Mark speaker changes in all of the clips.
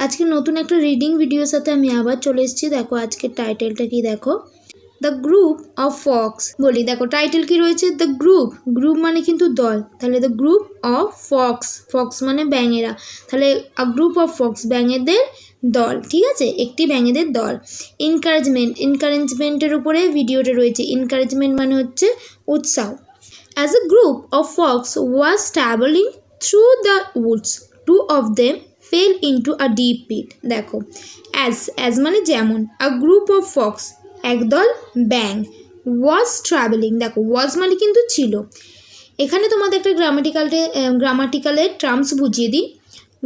Speaker 1: আজকে নতুন একটা রিডিং ভিডিওর সাথে আমি আবার চলে এসেছি। দেখো আজকের টাইটেলটা কি, দেখো দ্য গ্রুপ অফ ফক্স। বলি দেখো টাইটেল কি রয়েছে, দ্য গ্রুপ। গ্রুপ মানে কিন্তু দল, তাহলে the group of Fox. Fox মানে ব্যাঙেরা, তাহলে আ গ্রুপ অফ ফক্স ব্যাঙেদের দল, ঠিক আছে, একটি ব্যাঙেদের দল। এনকারেজমেন্ট, এনকারেজমেন্টের উপরে ভিডিওটা রয়েছে। এনকারেজমেন্ট মানে হচ্ছে উৎসাহ। As a group of fox was traveling through the woods, two of them fell into a deep pit. দেখো as মানে যেমন, a group of fox একদল ব্যাঙ, was traveling, দেখো was মানে কিন্তু ছিল। এখানে তোমাদের একটা গ্রামাটিক্যালের টার্মস বুঝিয়ে দিই।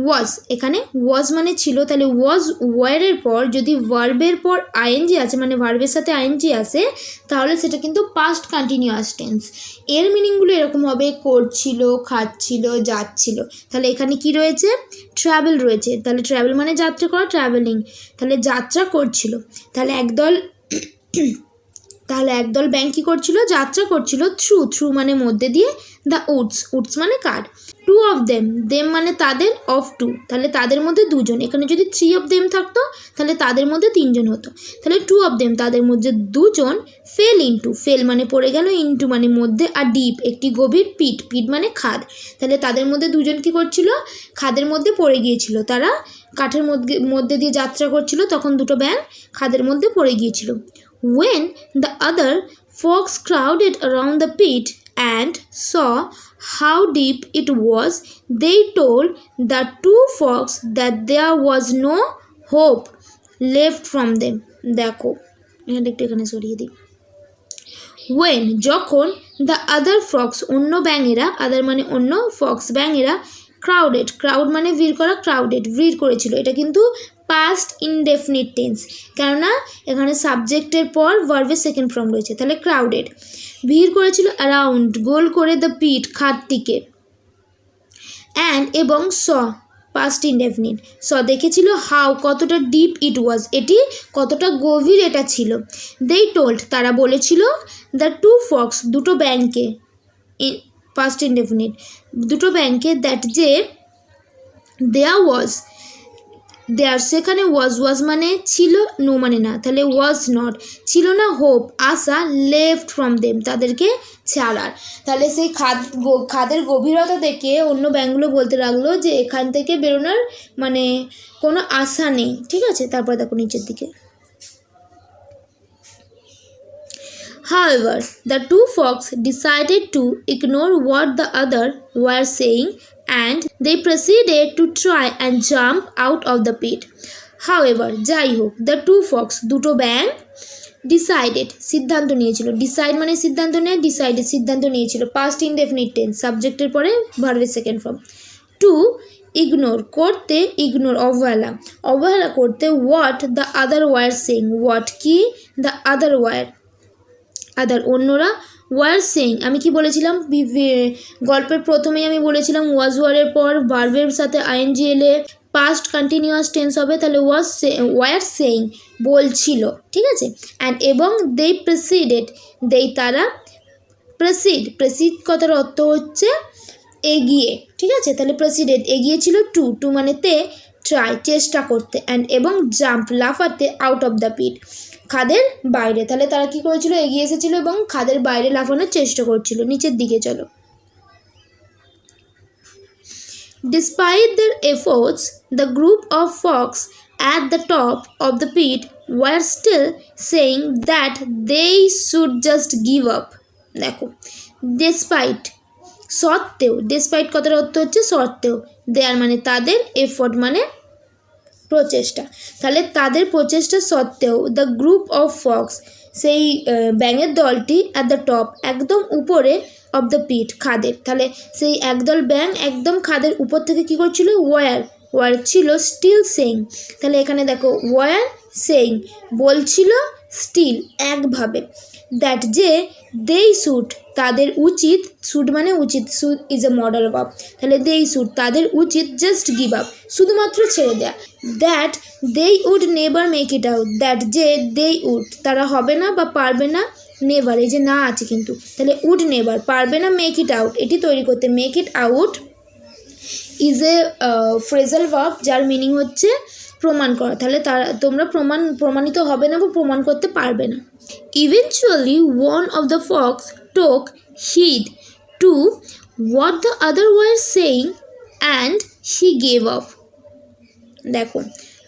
Speaker 1: ওয়াজ, এখানে ওয়াজ মানে ছিল, তাহলে ওয়াজ ওয়ারের পর যদি ভার্বের পর আইএনজি আছে, মানে ভার্বের সাথে আইএনজি আসে, তাহলে সেটা কিন্তু পাস্ট কন্টিনিউয়াস টেন্স। এর মিনিংগুলো এরকম হবে, করছিল, খাচ্ছিল, যাচ্ছিল। তাহলে এখানে কি রয়েছে, ট্রাভেল রয়েছে, তাহলে ট্রাভেল মানে যাত্রা করা, ট্রাভেলিং, তাহলে যাত্রা করছিল। তাহলে একদল ব্যাঙ কী করছিল, যাত্রা করছিল থ্রু মানে মধ্যে দিয়ে, দ্য উডস মানে কার, টু অফ দেম মানে তাদের, অফ টু তাহলে তাদের মধ্যে দুজন। এখানে যদি থ্রি অফ দেম থাকতো তাহলে তাদের মধ্যে তিনজন হতো, তাহলে টু অফ দেম তাদের মধ্যে দুজন, ফেল মানে পড়ে গেল, ইন্টু মানে মধ্যে, আর ডিপ একটি গভীর, পিট মানে খাদ। তাহলে তাদের মধ্যে দুজন কী করছিল, খাদের মধ্যে পড়ে গিয়েছিল। তারা কাঠের মধ্যে দিয়ে যাত্রা করছিল, তখন দুটো ব্যাঙ খাদের মধ্যে পড়ে গিয়েছিল। When the other fox crowded around the pit and saw how deep it was, they told the two fox that there was no hope left from them. দেখো এখানে সরিয়ে দিই। When যখন the other fox অন্য ব্যাঙেরা, আদার মানে অন্য, Fox ব্যাঙেরা, crowd মানে ভিড় করা, ভিড় করেছিল। এটা কিন্তু পাস্ট ইনডেফিনিট টেন্স, কেননা এখানে সাবজেক্টের পর ভার্বের সেকেন্ড ফর্ম রয়েছে, তাহলে ক্রাউডেড, ভিড় করেছিল, অ্যারাউন্ড গোল করে, দ্য পিট খাদটিকে, অ্যান্ড এবং স পাস্ট ইনডেফিনিট, দেখেছিল, হাউ কতটা, ডিপ ইট ওয়াজ এটি কতটা গভীর এটা ছিল, দে টোল্ড তারা বলেছিল, দ্য টু ফক্স দুটো ব্যাঙকে, পাস্ট ইনডেফিনিট দুটো ব্যাঙকে, দ্যাট যে, দেয়ার সেখানে ওয়াজ মানে ছিল, নো মানে না, তাহলে ওয়াজ নট ছিল না, hope Asha, left from them তাদেরকে ছাড়ার। তাহলে সেই খাদের গভীরতা দেখে অন্য ব্যাঙগুলো বলতে লাগলো যে এখান থেকে বেরোনোর মানে কোনো আশা নেই, ঠিক আছে। তারপর দেখো নিচের দিকে, However, the two fox decided to ignore what the other were saying and they proceeded to try and jump out of the pit. However, যাই হোক, the two fox দুটো ব্যাঙ, decided সিদ্ধান্ত নিয়েছিল, decide মানে সিদ্ধান্ত নেয়, decided সিদ্ধান্ত নিয়েছিল, past indefinite tense, সাবজেক্টের পরে ভার্বের সেকেন্ড ফর্ম। to ইগনোর অবহেলা করতে, what the other were saying, what কি, the other অন্যরা, ওয়ার সেইং আমি কি বলেছিলাম, গল্পের প্রথমেই আমি বলেছিলাম ওয়াজ ওয়ারের পর ভার্বের সাথে আইএনজি এলে পাস্ট কন্টিনিউয়াস টেন্স হবে, তাহলে ওয়ার সেইং বলছিল, ঠিক আছে। অ্যান্ড এবং দে প্রসিডেড, তারা প্রসিড কথার অর্থ হচ্ছে এগিয়ে, ঠিক আছে, তাহলে প্রসিডেড এগিয়েছিল, টু মানে তে, ট্রাই চেষ্টা করতে, অ্যান্ড এবং জাম্প লাফাতে, আউট অফ দ্য পিট খাদের বাইরে। তাহলে তারা কি করেছিল, এগিয়ে এসেছিল এবং খাদের বাইরে লাফানোর চেষ্টা করছিল। নিচের দিকে চলো। Despite their efforts, the group of fox at the top of the pit were still saying that they should just give up. দেখো despite সত্ত্বেও, despite কথার অর্থ হচ্ছে সত্ত্বেও, দেয়ার মানে তাদের, এফোর্ট মানে প্রচেষ্টা, তাহলে তাদের প্রচেষ্টা সত্ত্বেও, দ্য গ্রুপ অফ ফক্স সেই ব্যাঙের দলটি, অ্যাট দ্য টপ একদম উপরে, অফ দ্য পিট খাদের, তাহলে সেই একদল ব্যাঙ একদম খাদের উপর থেকে কী করছিল, ওয়ার ছিল, স্টিল সেইং, তাহলে এখানে দেখো ওয়ার সেইং বলছিল, স্টিল একভাবে, দ্যাট যে, দেই শুড তাদের উচিত, শুড মানে উচিত, should is a model of, তাহলে দেই শুড তাদের উচিত, জাস্ট গিভ আপ শুধুমাত্র ছেড়ে দেয়া, that they would never make it out, that যে, দেই উড তারা হবে না বা পারবে না, নেভার এই যে না আছে কিন্তু, তাহলে উড নেভার পারবে না, মেক ইট আউট এটি তৈরি করতে, make it out is a phrasal verb যার মিনিং হচ্ছে প্রমাণ করা, তাহলে তোমরা প্রমাণিত হবে না বা প্রমাণ করতে পারবে না। Eventually one of the fox took heed to what the other were saying and she gave up. দেখো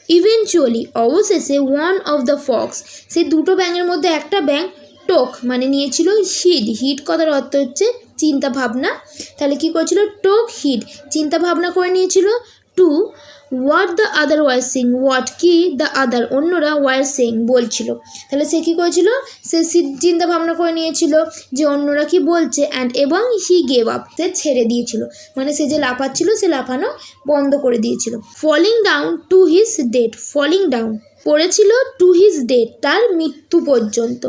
Speaker 1: ইভেনচুয়ালি অবশেষে ওয়ান অফ দ্য ফক্স, সেই দুটো ব্যাঙের মধ্যে একটা ব্যাঙ টোক মানে নিয়েছিল হিড কথার অর্থ হচ্ছে চিন্তা ভাবনা, তাহলে কি করেছিল টোক হিড চিন্তা ভাবনা করে নিয়েছিল to what the other were saying, what কি দ্য আদার অন্যরা ওয়ার সিং বলছিল, তাহলে সে কী করেছিল সে চিন্তা ভাবনা করে নিয়েছিল যে অন্যরা কি বলছে অ্যান্ড এবং হি গেভ আপ সে ছেড়ে দিয়েছিল, মানে সে যে লাফাচ্ছিল সে লাফানো বন্ধ করে দিয়েছিল। Falling down to his death, falling down পড়েছিল টু হিজ ডেথ তার মৃত্যু পর্যন্ত।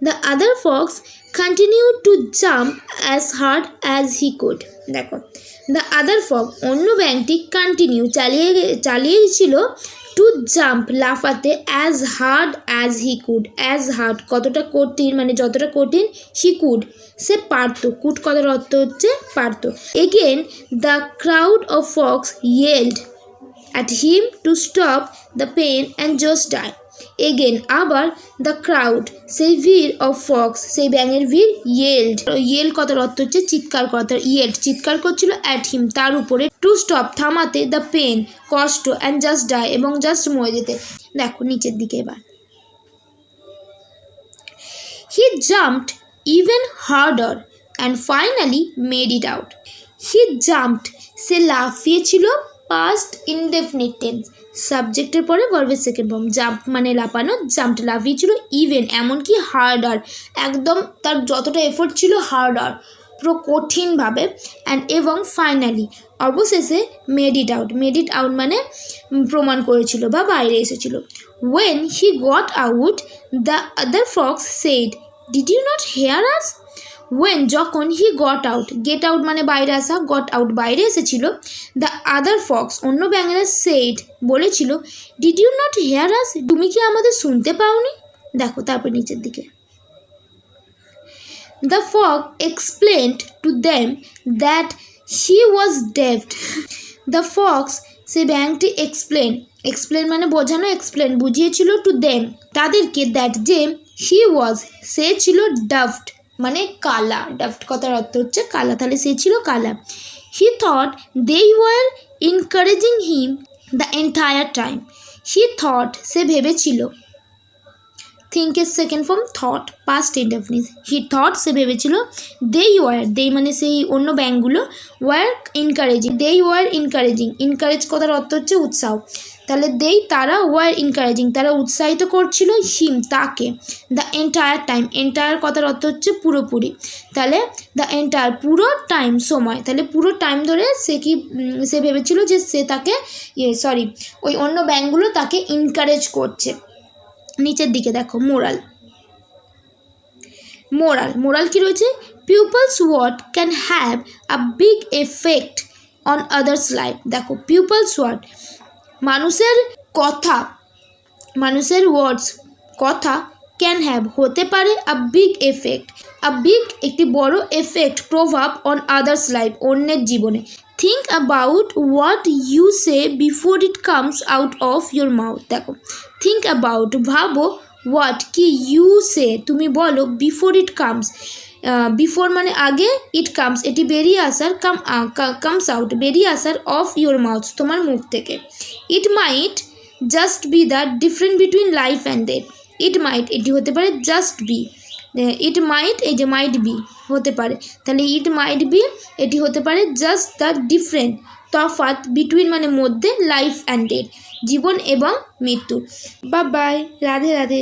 Speaker 1: The other fox continue to jump as hard as he could. দেখো দ্য আদার ফক্স অন্য ব্যাঙটি কন্টিনিউ চালিয়েছিল টু জাম্প লাফাতে as hard as he could, as hard কতটা কঠিন মানে যতটা কঠিন হি কুড সে পারতো, কুড কথার অর্থ হচ্ছে পারতো। Again the crowd of Fox yield at him to stop the pain and just die. Again আবার the crowd সেই ভিড় of fox সেই ব্যাঙের ভিড় yelled কথার অর্থ হচ্ছে চিৎকার করা, yelled চিৎকার করছিল at him তার উপরে, to stop থামাতে, the pain কষ্ট and just die এবং জাস্ট মরে যেতে। দেখো নিচের দিকে এবার he jumped even harder and finally made it out. he jumped সে লাফিয়েছিল পাস্ট ইনডেফিনিট টেন্স, সাবজেক্টের পরে ভার্বের সেকেন্ড ফর্ম, জাম্প মানে লাফানো, জাম্পড লাফিয়েছিল, ইভেন এমনকি হার্ডার একদম তার যতটা এফোর্ট ছিল হার্ডার পুরো কঠিনভাবে, অ্যান্ড এবং ফাইনালি অবশেষে মেড ইট আউট মানে প্রমাণ করেছিল বা বাইরে এসেছিল। When he got out the other fox said did you not hear us. When যখন হি গেট আউট মানে বাইরে আসা, গট আউট বাইরে এসেছিল, দ্য আদার ফক্স অন্য ব্যাঙেরা সেড বলেছিল did you not hear us তুমি কি আমাদের শুনতে পাওনি। দেখো তারপর নিচের দিকে the frog explained to them that he was deafed. The fox সে ব্যাঙটি এক্সপ্লেন মানে বোঝানো, এক্সপ্লেন বুঝিয়েছিল টু দেম তাদেরকে দ্যাট যে হি ওয়াজ সে ছিল ডাফড মানে কালা, ডাফট কথার অর্থ হচ্ছে কালা, তাহলে সে ছিল কালা। He thought they were encouraging him the entire time. He thought সে ভেবেছিল, থিঙ্কের second form thought past indefinite, he thought সে ভেবেছিল দে মানে সেই অন্য ব্যাঙগুলো ওয়ার ইনকারেজ কথার অর্থ হচ্ছে উৎসাহ, তাহলে তারা ওয়ার ইনকারেজিং তারা উৎসাহিত করছিল হিম তাকে, দ্য এন্টায়ার টাইম এন্টায়ার কথার অর্থ হচ্ছে পুরোপুরি, তাহলে দ্য এন্টায়ার পুরো টাইম সময়, তাহলে পুরো টাইম ধরে সে ভেবেছিল যে সে তাকে ওই অন্য ব্যাঙগুলো তাকে এনকারেজ করছে। নিচের দিকে দেখো মোরাল কি রয়েছে, peoples word can have a big effect on others life. দেখো পিপলস ওয়ার্ড মানুষের ওয়ার্ডস কথা ক্যান হ্যাভ হতে পারে আ বিগ একটি বড় এফেক্ট প্রভাব অন আদার্স লাইফ অন্যের জীবনে। Think about what you say before it comes out of your mouth. দেখো থিঙ্ক অ্যাবাউট ভাবো, হোয়াট কি ইউ সে তুমি বলো, বিফোর ইট কামস বিফোর মানে আগে, ইট কামস এটি বেরিয়ে আসার, কামস আউট বেরিয়ে আসার, অফ ইউর মাউথ তোমার মুখ থেকে। It might just be the difference between life and death. It might এটি হতে পারে জাস্ট বি, ইট মাইট এই যে মাইট বি হতে পারে, তাহলে ইট মাইট বি এটি হতে পারে জাস্ট দ্য ডিফারেন্ট তফাৎ, বিটুইন মানে মধ্যে, লাইফ অ্যান্ড ডেথ জীবন এবং মৃত্যু। বাই, রাধে রাধে।